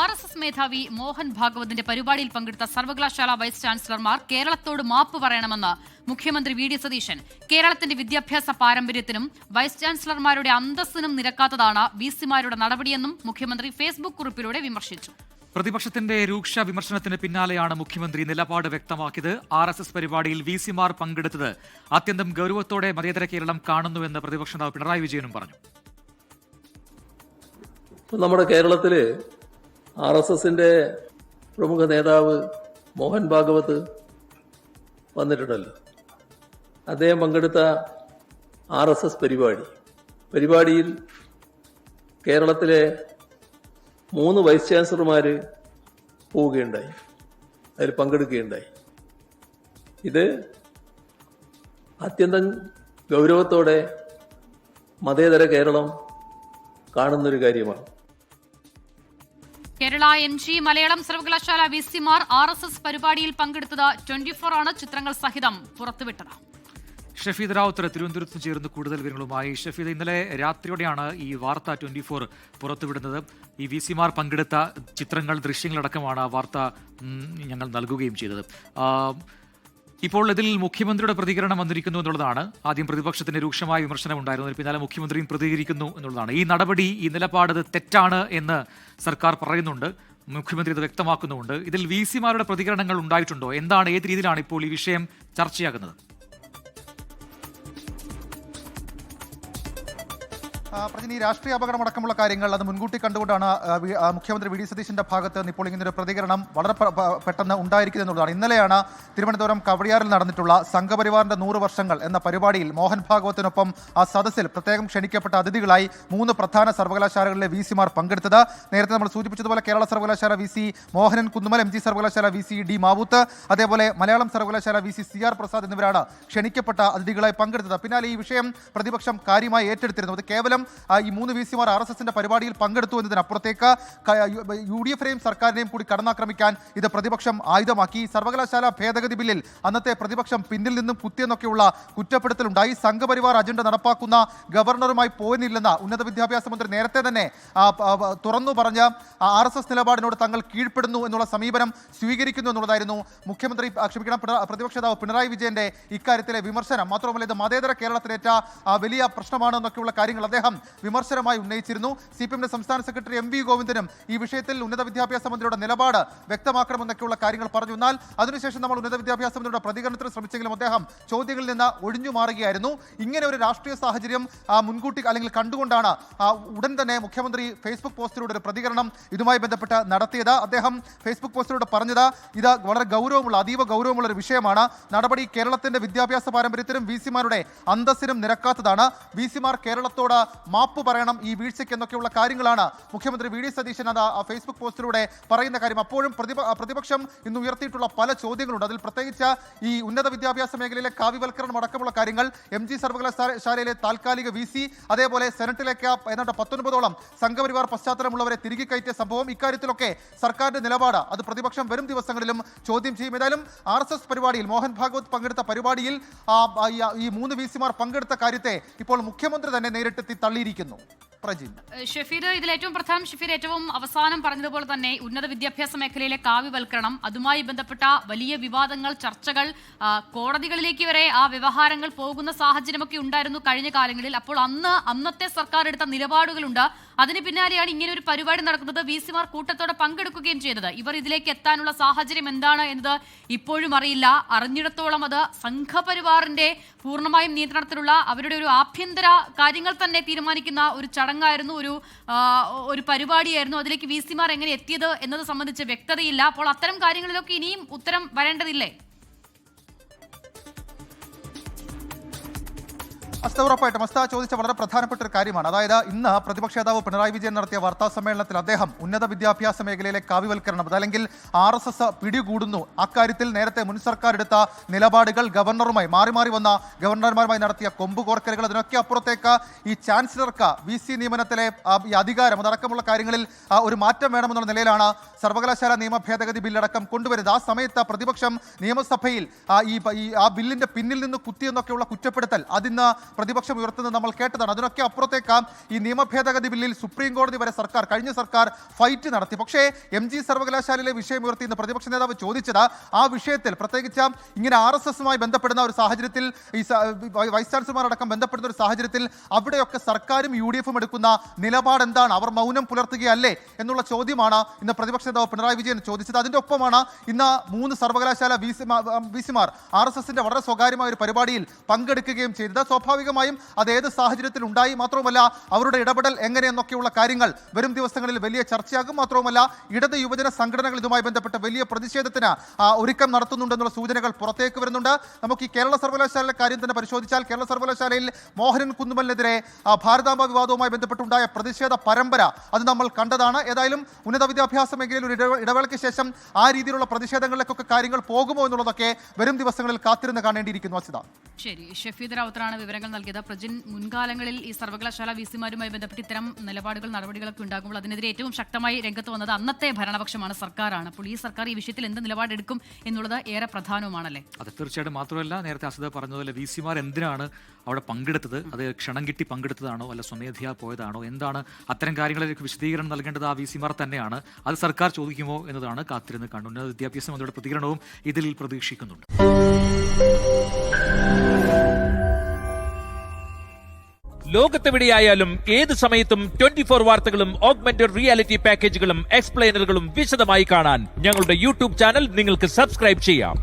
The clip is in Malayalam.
RSS മേധാവി മോഹൻ ഭാഗവതിന്റെ പരിപാടിയിൽ പങ്കെടുത്ത സർവകലാശാല വൈസ് ചാൻസലർമാർ കേരളത്തോട് മാപ്പ് പറയണമെന്ന് മുഖ്യമന്ത്രി വി ഡി സതീശൻ. കേരളത്തിന്റെ വിദ്യാഭ്യാസ പാരമ്പര്യത്തിനും വൈസ് ചാൻസലർമാരുടെ അന്തസ്സിനും നിരക്കാത്തതാണ് വിസിമാരുടെ നടപടിയെന്നും മുഖ്യമന്ത്രി ഫേസ്ബുക്ക് കുറിപ്പിലൂടെ വിമർശിച്ചു. പ്രതിപക്ഷത്തിന്റെ രൂക്ഷ വിമർശനത്തിന് പിന്നാലെയാണ് മുഖ്യമന്ത്രി നിലപാട് വ്യക്തമാക്കിയത്. RSS പരിപാടിയിൽ വിസിമാർ പങ്കെടുത്തത് അത്യന്തം ഗൗരവത്തോടെ മതേതര കേരളം കാണുന്നുവെന്ന് പ്രതിപക്ഷ നേതാവ് പിണറായി വിജയനും പറഞ്ഞു. നമ്മുടെ കേരളത്തില് RSSന്റെ പ്രമുഖ നേതാവ് മോഹൻ ഭാഗവത് വന്നിട്ടുണ്ടല്ലോ. അദ്ദേഹം പങ്കെടുത്ത RSS പരിപാടിയിൽ കേരളത്തിലെ 3 വൈസ് ചാൻസലർമാര് പോവുകയുണ്ടായി, അതിൽ പങ്കെടുക്കുകയുണ്ടായി. ഇത് അത്യന്തം ഗൗരവത്തോടെ മതേതര കേരളം കാണുന്നൊരു കാര്യമാണ്. കേരള NG മലയാളം സർവകലാശാല വിസിമാർ RSS പരിപാടിയിൽ പങ്കെടുത്തത് 24 ആണ് ചിത്രങ്ങൾ സഹിതം പുറത്തുവിട്ടത്. ഷഫീദ് റാവുത്തർ തിരുവനന്തപുരത്ത് ചേർന്ന് കൂടുതൽ വിവരങ്ങളുമായി. ഷഫീദ്, ഇന്നലെ രാത്രിയോടെയാണ് ഈ വാർത്ത 24 പുറത്തുവിടുന്നത്. ഈ വിസിമാർ പങ്കെടുത്ത ചിത്രങ്ങൾ, ദൃശ്യങ്ങളടക്കമാണ് വാർത്ത ഞങ്ങൾ നൽകുകയും ചെയ്തത്. ഇപ്പോൾ ഇതിൽ മുഖ്യമന്ത്രിയുടെ പ്രതികരണം വന്നിരിക്കുന്നു എന്നുള്ളതാണ്. ആദ്യം പ്രതിപക്ഷത്തിന്റെ രൂക്ഷമായ വിമർശനം ഉണ്ടായിരുന്നു, അതിന് പിന്നാലെ മുഖ്യമന്ത്രിയും പ്രതികരിക്കുന്നു എന്നുള്ളതാണ്. ഈ നടപടി, ഈ നിലപാട് തെറ്റാണ് എന്ന് സർക്കാർ പറയുന്നുണ്ട്, മുഖ്യമന്ത്രി ഇത് വ്യക്തമാക്കുന്നുമുണ്ട്. ഇതിൽ വിസിമാരുടെ പ്രതികരണങ്ങൾ ഉണ്ടായിട്ടുണ്ടോ? എന്താണ്, ഏത് രീതിയിലാണ് ഇപ്പോൾ ഈ വിഷയം ചർച്ചയാകുന്നത്? പ്രജനി, രാഷ്ട്രീയ അപകടമടക്കമുള്ള കാര്യങ്ങൾ അത് മുൻകൂട്ടി കണ്ടുകൊണ്ടാണ് മുഖ്യമന്ത്രി വി ഡി സതീശന്റെ ഭാഗത്ത് നിന്ന് ഇപ്പോൾ ഇങ്ങനൊരു പ്രതികരണം വളരെ പെട്ടെന്ന് ഉണ്ടായിരിക്കുന്നത് എന്നുള്ളതാണ്. ഇന്നലെയാണ് തിരുവനന്തപുരം കവടിയാറിൽ നടന്നിട്ടുള്ള സംഘപരിവാറിന്റെ 100 വർഷങ്ങൾ എന്ന പരിപാടിയിൽ മോഹൻ ഭാഗവത്തിനൊപ്പം ആ സദസ്സിൽ പ്രത്യേകം ക്ഷണിക്കപ്പെട്ട അതിഥികളായി 3 പ്രധാന സർവകലാശാലകളിലെ വിസിമാർ പങ്കെടുത്തത്. നേരത്തെ നമ്മൾ സൂചിപ്പിച്ചതുപോലെ കേരള സർവകലാശാല VC മോഹനൻ കുന്നുമൽ, MG സർവകലാശാല VC D മാവൂത്ത്, അതേപോലെ മലയാളം സർവകലാശാല VC CR പ്രസാദ് എന്നിവരാണ് ക്ഷണിക്കപ്പെട്ട അതിഥികളായി പങ്കെടുത്തത്. പിന്നാലെ ഈ വിഷയം പ്രതിപക്ഷം കാര്യമായി ഏറ്റെടുത്തിരുന്നു. അത് കേവലം ഈ 3 വിസിമാർ RSSന്റെ പരിപാടിയിൽ പങ്കെടുത്തു എന്നതിനപ്പുറത്തേക്ക് UDF-നെയും സർക്കാരിനെയും കൂടി കടന്നാക്രമിക്കാൻ ഇത് പ്രതിപക്ഷം ആയുധമാക്കി. സർവകലാശാല ഭേദഗതി ബില്ലിൽ അന്നത്തെ പ്രതിപക്ഷം പിന്നിൽ നിന്നും കുത്തിയെന്നൊക്കെയുള്ള കുറ്റപ്പെടുത്തലുണ്ടായി. സംഘപരിവാർ അജണ്ട നടപ്പാക്കുന്ന ഗവർണറുമായി പോയില്ലെന്ന് ഉന്നത വിദ്യാഭ്യാസ മന്ത്രി നേരത്തെ തന്നെ തുറന്നു പറഞ്ഞ RSS നിലപാടിനോട് തങ്ങൾ കീഴ്പ്പെടുന്നു എന്നുള്ള സമീപനം സ്വീകരിക്കുന്നു എന്നുള്ളതായിരുന്നു പ്രതിപക്ഷ നേതാവ് പിണറായി വിജയന്റെ ഇക്കാര്യത്തിലെ വിമർശനം. മാത്രമല്ല, ഇത് മതേതര കേരളത്തിലേറ്റ വലിയ പ്രശ്നമാണ് എന്നൊക്കെയുള്ള കാര്യങ്ങൾ അദ്ദേഹം വിമർശനമായി ഉന്നയിച്ചിരുന്നു. CPM സംസ്ഥാന സെക്രട്ടറി MV ഗോവിന്ദനും ഈ വിഷയത്തിൽ ഉന്നത വിദ്യാഭ്യാസ മന്ത്രിയുടെ നിലപാട് വ്യക്തമാക്കണമെന്നൊക്കെയുള്ള കാര്യങ്ങൾ പറഞ്ഞു. എന്നാൽ അതിനുശേഷം നമ്മൾ ഉന്നത വിദ്യാഭ്യാസ മന്ത്രിയുടെ പ്രതികരണത്തിന് ശ്രമിച്ചെങ്കിലും അദ്ദേഹം ചോദ്യങ്ങളിൽ നിന്ന് ഒഴിഞ്ഞു മാറുകയായിരുന്നു. ഇങ്ങനെ ഒരു രാഷ്ട്രീയ സാഹചര്യം മുൻകൂട്ടി അല്ലെങ്കിൽ കണ്ടുകൊണ്ടാണ് ഉടൻ തന്നെ മുഖ്യമന്ത്രി ഫേസ്ബുക്ക് പോസ്റ്റിലൂടെ ഒരു പ്രതികരണം ഇതുമായി ബന്ധപ്പെട്ട് നടത്തിയത്. അദ്ദേഹം ഫേസ്ബുക്ക് പോസ്റ്റിലൂടെ പറഞ്ഞത് ഇത് വളരെ അതീവ ഗൗരവമുള്ള ഒരു വിഷയമാണ്. നടപടി കേരളത്തിന്റെ വിദ്യാഭ്യാസ പാരമ്പര്യത്തിനും വിസിമാരുടെ അന്തസ്സിനും നിരക്കാത്തതാണ്. വിസിമാർ കേരളത്തോട് മാപ്പ് പറയണം ഈ വീഴ്ചയ്ക്ക് എന്നൊക്കെയുള്ള കാര്യങ്ങളാണ് മുഖ്യമന്ത്രി വി ഡി സതീശൻ അത് ഫേസ്ബുക്ക് പോസ്റ്റിലൂടെ പറയുന്ന കാര്യം. അപ്പോഴും പ്രതിപക്ഷം ഇന്ന് ഉയർത്തിയിട്ടുള്ള പല ചോദ്യങ്ങളുണ്ട്. അതിൽ പ്രത്യേകിച്ച് ഈ ഉന്നത വിദ്യാഭ്യാസ മേഖലയിലെ കാവ്യവൽക്കരണം അടക്കമുള്ള കാര്യങ്ങൾ, MG സർവകലാശാലയിലെ താൽക്കാലിക VC, അതേപോലെ സെനറ്റിലേക്ക് ഏതാണ്ട് 19ഓളം സംഘപരിവാർ പശ്ചാത്തലമുള്ളവരെ തിരികെ കയറ്റിയ സംഭവം, ഇക്കാര്യത്തിലൊക്കെ സർക്കാരിന്റെ നിലപാട് അത് പ്രതിപക്ഷം വരും ദിവസങ്ങളിലും ചോദ്യം ചെയ്യും. ഏതായാലും RSS പരിപാടിയിൽ മോഹൻ ഭാഗവത് പങ്കെടുത്ത പരിപാടിയിൽ ഈ 3 വിസിമാർ പങ്കെടുത്ത കാര്യത്തെ ഇപ്പോൾ മുഖ്യമന്ത്രി തന്നെ നേരിട്ടെത്തി തള്ളിയിരിക്കുന്നു. ഷഫീദ്, ഇതിൽ ഏറ്റവും പ്രധാനം ഏറ്റവും അവസാനം പറഞ്ഞതുപോലെ തന്നെ ഉന്നത വിദ്യാഭ്യാസ മേഖലയിലെ കാവ്യവൽക്കരണം, അതുമായി ബന്ധപ്പെട്ട വലിയ വിവാദങ്ങൾ, ചർച്ചകൾ, കോടതികളിലേക്ക് വരെ ആ വ്യവഹാരങ്ങൾ പോകുന്ന സാഹചര്യമൊക്കെ ഉണ്ടായിരുന്നു കഴിഞ്ഞ കാലങ്ങളിൽ. അപ്പോൾ അന്നത്തെ സർക്കാർ എടുത്ത നിലപാടുകളുണ്ട്. അതിന് പിന്നാലെയാണ് ഇങ്ങനെ ഒരു പരിപാടി നടക്കുന്നത്. വിസിമാർ കൂട്ടത്തോടെ പങ്കെടുക്കുകയും ചെയ്തത്. ഇവർ ഇതിലേക്ക് എത്താനുള്ള സാഹചര്യം എന്താണ് എന്നത് ഇപ്പോഴും അറിയില്ല. അറിഞ്ഞിടത്തോളം അത് സംഘപരിവാറിന്റെ പൂർണ്ണമായും നിയന്ത്രണത്തിലുള്ള അവരുടെ ഒരു ആഭ്യന്തര കാര്യങ്ങൾ തന്നെ തീരുമാനിക്കുന്ന ഒരു ചടങ്ങായിരുന്നു, ഒരു പരിപാടിയായിരുന്നു. അതിലേക്ക് വിസിമാർ എങ്ങനെ എത്തിയത് എന്നത് സംബന്ധിച്ച് വ്യക്തതയില്ല. അപ്പോൾ അത്തരം കാര്യങ്ങളിലൊക്കെ ഇനിയും ഉത്തരം വരേണ്ടതില്ലേ? ഉറപ്പായിട്ടും ചോദിച്ച വളരെ പ്രധാനപ്പെട്ട ഒരു കാര്യമാണ്. അതായത് ഇന്ന് പ്രതിപക്ഷ നേതാവ് പിണറായി വിജയൻ നടത്തിയ വാർത്താ സമ്മേളനത്തിൽ അദ്ദേഹം ഉന്നത വിദ്യാഭ്യാസ മേഖലയിലെ കാവ്യവൽക്കരണം അതല്ലെങ്കിൽ RSS പിടികൂടുന്നു, അക്കാര്യത്തിൽ നേരത്തെ മുൻ സർക്കാർ എടുത്ത നിലപാടുകൾ, മാറി മാറി വന്ന ഗവർണർമാരുമായി നടത്തിയ കൊമ്പുകോർക്കലുകൾ, അതിനൊക്കെ അപ്പുറത്തേക്ക് ഈ ചാൻസലർക്ക് VC നിയമനത്തിലെ ഈ അധികാരം അതടക്കമുള്ള കാര്യങ്ങളിൽ ഒരു മാറ്റം വേണമെന്നുള്ള നിലയിലാണ് സർവകലാശാല നിയമ ഭേദഗതി ബില്ലടക്കം കൊണ്ടുവരുന്നത്. ആ സമയത്ത് പ്രതിപക്ഷം നിയമസഭയിൽ ആ ബില്ലിന്റെ പിന്നിൽ നിന്ന് കുത്തിയെന്നൊക്കെയുള്ള കുറ്റപ്പെടുത്തൽ അതിന്ന് പ്രതിപക്ഷം ഉയർത്തുന്നത് നമ്മൾ കേട്ടതാണ്. അതിനൊക്കെ അപ്പുറത്തേക്ക് ഈ നിയമ ഭേദഗതി ബില്ലിൽ സുപ്രീം കോടതി വരെ കഴിഞ്ഞ സർക്കാർ ഫൈറ്റ് നടത്തി. പക്ഷേ MG സർവകലാശാലയിലെ വിഷയം ഉയർത്തി ഇന്ന് പ്രതിപക്ഷ നേതാവ് ചോദിച്ചത് ആ വിഷയത്തിൽ പ്രത്യേകിച്ച് ഇങ്ങനെ RSSുമായി ബന്ധപ്പെടുന്ന ഒരു സാഹചര്യത്തിൽ ഈ വൈസ് ചാൻസലർമാരടക്കം ബന്ധപ്പെടുന്ന ഒരു സാഹചര്യത്തിൽ അവിടെയൊക്കെ സർക്കാരും UDFും എടുക്കുന്ന നിലപാട് എന്താണ്, അവർ മൗനം പുലർത്തുകയല്ലേ എന്നുള്ള ചോദ്യമാണ് ഇന്ന് പ്രതിപക്ഷ നേതാവ് പിണറായി വിജയൻ ചോദിച്ചത്. അതിൻ്റെ ഒപ്പമാണ് ഇന്ന് 3 സർവകലാശാല VCമാർ RSSന്റെ വളരെ സ്വകാര്യമായ ഒരു പരിപാടിയിൽ പങ്കെടുക്കുകയും ചെയ്തത്. സ്വാഭാവികമായും അത് ഏത് സാഹചര്യത്തിൽ ഉണ്ടായി, മാത്രവുമല്ല അവരുടെ ഇടപെടൽ എങ്ങനെയെന്നൊക്കെയുള്ള കാര്യങ്ങൾ വരും ദിവസങ്ങളിൽ വലിയ ചർച്ചയാകും. മാത്രവുമല്ല ഇടത് യുവജന സംഘടനകൾ ഇതുമായി ബന്ധപ്പെട്ട് വലിയ പ്രതിഷേധത്തിന് ഒരുക്കം നടത്തുന്നുണ്ടെന്നുള്ള സൂചനകൾ പുറത്തേക്ക് വരുന്നുണ്ട്. നമുക്ക് ഈ കേരള സർവകലാശാലയിലെ കാര്യം തന്നെ പരിശോധിച്ചാൽ കേരള സർവകലാശാലയിൽ മോഹനൻ കുന്നുമലിനെതിരെ ഭാരതാംബ വിവാദവുമായി ബന്ധപ്പെട്ടുണ്ടായ പ്രതിഷേധ പരമ്പര അത് നമ്മൾ കണ്ടതാണ്. ഏതായാലും ഉന്നത വിദ്യാഭ്യാസ മേഖലയിൽ ഒരു ഇടവേളയ്ക്ക് ശേഷം ആ രീതിയിലുള്ള പ്രതിഷേധങ്ങളിലേക്കൊക്കെ കാര്യങ്ങൾ പോകുമോ എന്നുള്ളതൊക്കെ വരും ദിവസങ്ങളിൽ കാത്തിരുന്ന് കാണേണ്ടിയിരിക്കുന്നു. അസിത. ശരി, ഷഫീദ് റാവുത്തറാണ് വിവരങ്ങൾ നൽകിയത്. പ്രജിൻ, മുൻകാലങ്ങളിൽ ഈ സർവകലാശാല VCമാരുമായി ബന്ധപ്പെട്ട് ഇത്തരം നിലപാടുകൾ നടപടികളൊക്കെ ഉണ്ടാകുമ്പോൾ അതിനെതിരെ ഏറ്റവും ശക്തമായി രംഗത്ത് വന്നത് അന്നത്തെ ഭരണപക്ഷമാണ്, സർക്കാരാണ്. അപ്പോൾ ഈ സർക്കാർ ഈ വിഷയത്തിൽ എന്ത് നിലപാടെടുക്കും എന്നുള്ളത് ഏറെ പ്രധാനവുമാണല്ലേ? അത് തീർച്ചയായിട്ടും. മാത്രമല്ല നേരത്തെ അസിത പറഞ്ഞതുപോലെ VCമാർ എന്തിനാണ് അവിടെ പങ്കെടുത്തത്, അത് ക്ഷണം കിട്ടി പങ്കെടുത്തതാണോ അല്ല സ്വമേധയാ പോയതാണോ, എന്താണ് അത്തരം കാര്യങ്ങളിലേക്ക് വിശദീകരണം നൽകേണ്ടത് ആ VCമാർ തന്നെയാണ്. അത് സർക്കാർ ചോദിക്കുമോ എന്നതാണ് കാത്തിരുന്ന് കാണുന്നത്. ഉന്നത വിദ്യാഭ്യാസ മന്ത്രിയുടെ പ്രതികരണവും ഇതിൽ പ്രതീക്ഷിക്കുന്നുണ്ട്. ലോകത്തെവിടെയായാലും ഏത് സമയത്തും 24 വാർത്തകളും ഓഗ്മെന്റഡ് റിയാലിറ്റി പാക്കേജുകളും എക്സ്പ്ലെയിനറുകളും വിശദമായി കാണാൻ ഞങ്ങളുടെ YouTube ചാനൽ നിങ്ങൾക്ക് സബ്സ്ക്രൈബ് ചെയ്യാം.